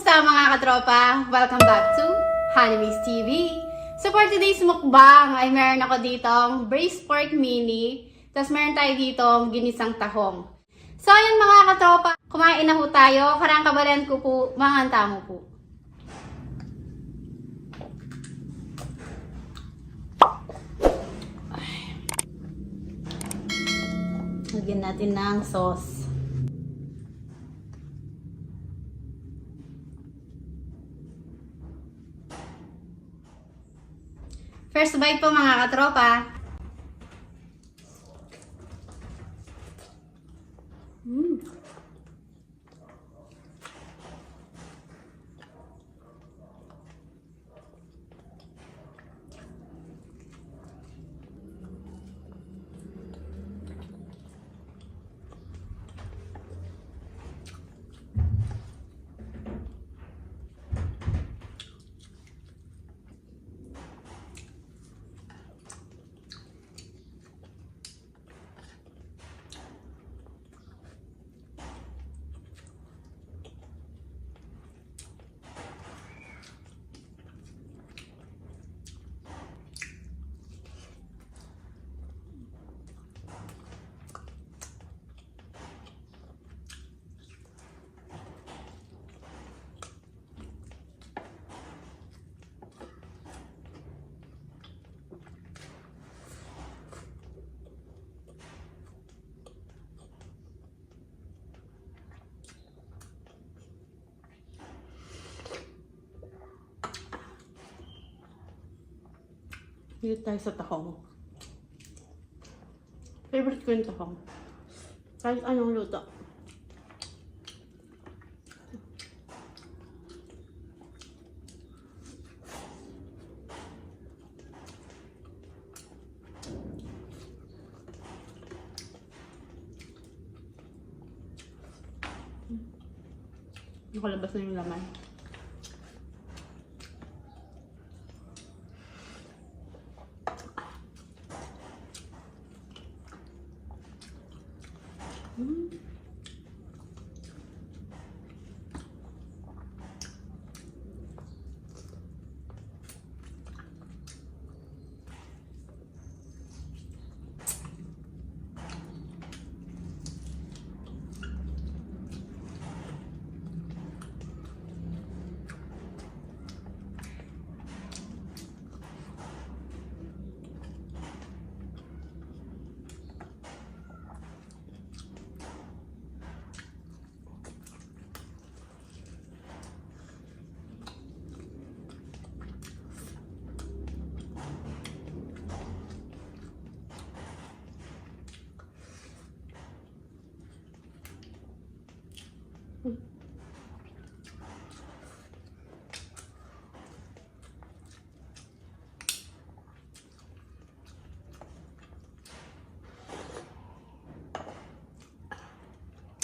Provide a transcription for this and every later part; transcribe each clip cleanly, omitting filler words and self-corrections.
Kumusta mga katropa? Welcome back to Hanimis TV. So for today's mukbang ay meron ako ditong braised pork mini. Tapos meron tayo ditong ginisang tahong. So ayun mga katropa, kumain na ho tayo. Karang kabalan ko po, mga tamo po. Lagyan natin ng sauce. First bite po mga katropa. Dito tayo sa tahong. Favorite ko yung tahong. Kahit anong luto. Nakalabas na yung laman.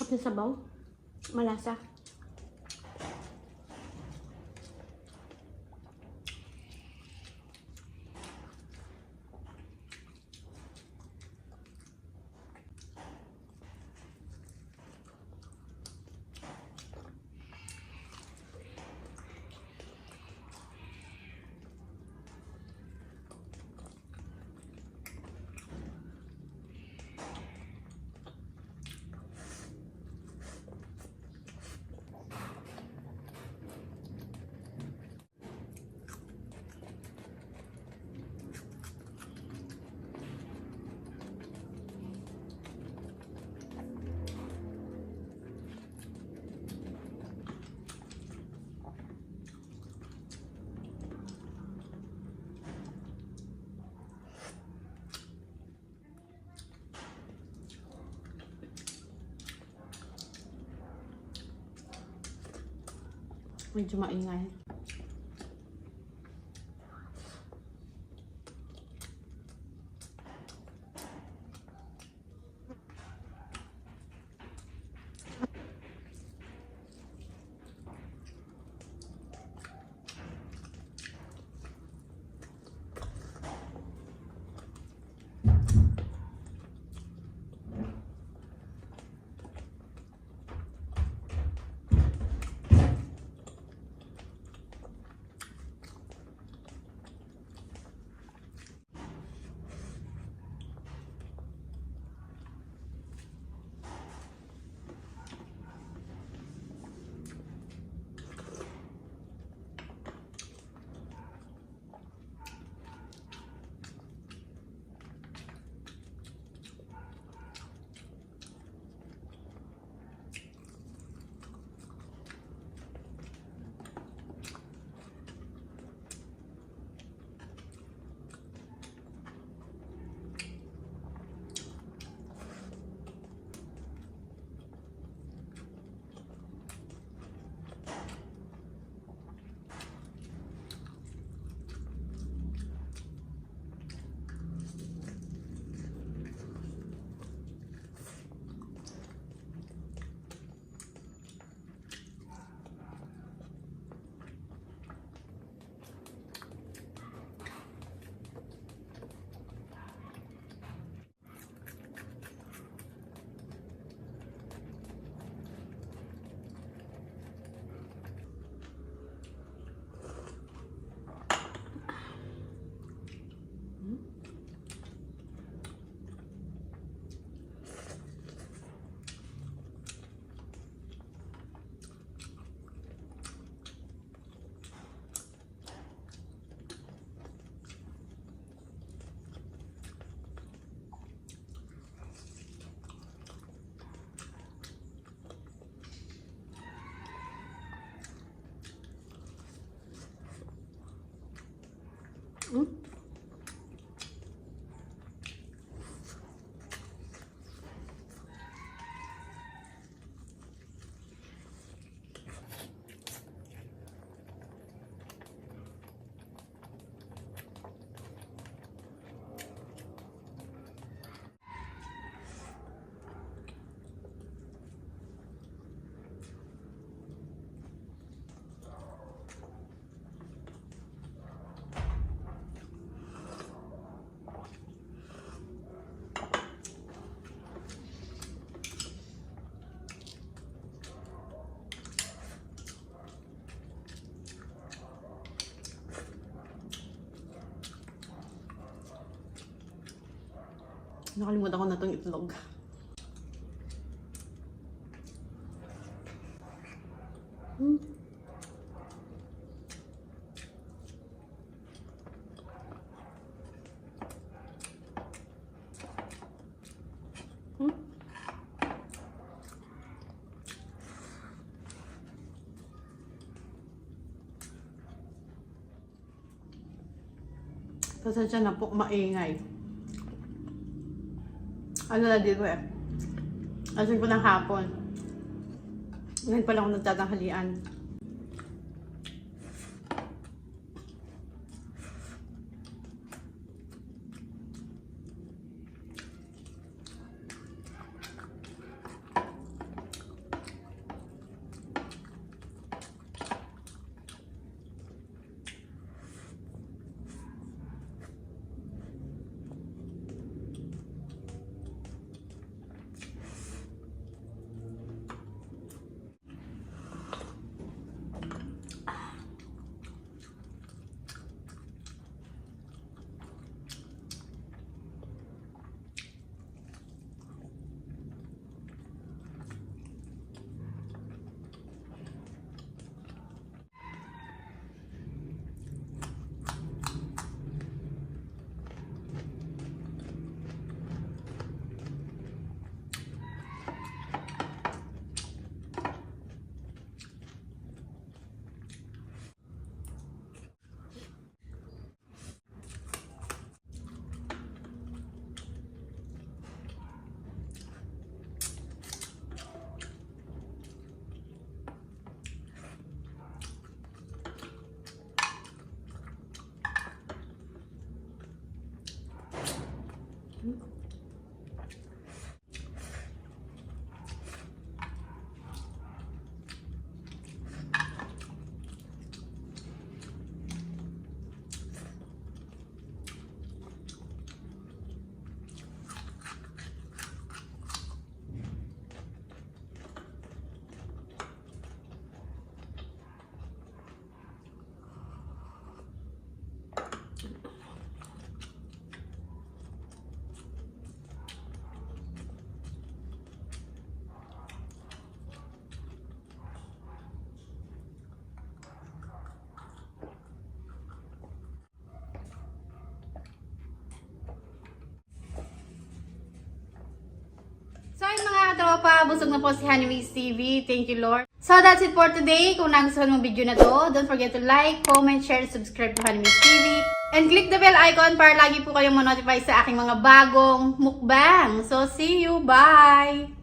Kapag sabaw, malasa. Medyo maingay. Mm. Nakalimutan ko na itong itlog. Hmm. Hmm. Pasensya na po, maingay. Ano na dito eh? Asin ko ng hapon. Ngayon pa lang ako nagtatanghalian. So ayun mga katropa, busog na po si Honeymaze TV. Thank you Lord. So that's it for today. Kung nagustuhan mong video na to, don't forget to like, comment, share, subscribe to Honeymaze TV. And click the bell icon para lagi po kayong ma-notify sa aking mga bagong mukbang. So see you, bye!